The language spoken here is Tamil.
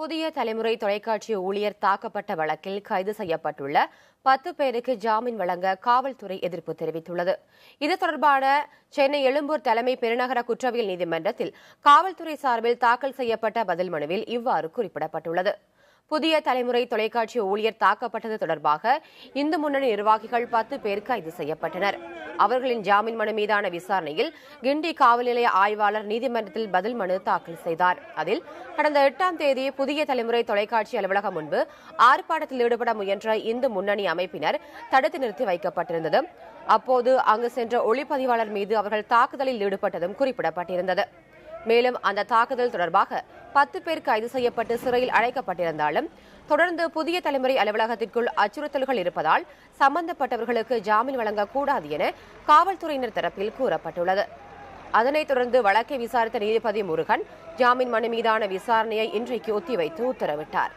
புதிய தலைமுறை தொலைக்காட்சி ஊழியர் தாக்கப்பட்ட வழக்கில் கைது செய்யப்பட்டுள்ள 10 பேருக்கு ஜாமீன் வழங்க காவல்துறை எதிர்ப்பு தெரிவித்துள்ளது. இது தொடர்பான சென்னை எழும்பூர் தலைமை பெருநகர குற்றவியல் நீதிமன்றத்தில் காவல்துறை சார்பில் தாக்கல் செய்யப்பட்ட பதில் மனுவில் இவ்வாறு குறிப்பிடப்பட்டுள்ளது. புதிய தலைமுறை தொலைக்காட்சி ஊழியர் தாக்கப்பட்டது தொடர்பாக இந்து முன்னணி நிர்வாகிகள் 10 பேர் கைது செய்யப்பட்டனர். அவர்களின் ஜாமீன் மனு மீதான விசாரணையில் கிண்டி காவல் நிலைய ஆய்வாளர் நீதிமன்றத்தில் பதில் மனு தாக்கல் செய்தார். அதில் கடந்த 8ஆம் தேதி புதிய தலைமுறை தொலைக்காட்சி அலுவலகம் முன்பு ஆர்ப்பாட்டத்தில் ஈடுபட முயன்ற இந்து முன்னணி அமைப்பினர் தடுத்து நிறுத்தி வைக்கப்பட்டிருந்தது. அப்போது அங்கு சென்ற ஒளிப்பதிவாளர் மீது அவர்கள் தாக்குதலில் ஈடுபட்டதும் குறிப்பிடப்பட்டிருந்தது. மேலும் அந்த தாக்குதல் தொடர்பாக 10 பேர் கைது செய்யப்பட்டு சிறையில் அடைக்கப்பட்டிருந்தாலும் தொடர்ந்து புதிய தலைமுறை அலுவலகத்திற்குள் அச்சுறுத்தல்கள் இருப்பதால் சம்பந்தப்பட்டவர்களுக்கு ஜாமீன் வழங்கக்கூடாது என காவல்துறையினர் தரப்பில் கூறப்பட்டுள்ளது. அதனைத் தொடர்ந்து வழக்கை விசாரித்த நீதிபதி முருகன் ஜாமீன் மனு மீதான விசாரணையை இன்றைக்கு ஒத்திவைத்து உத்தரவிட்டார்.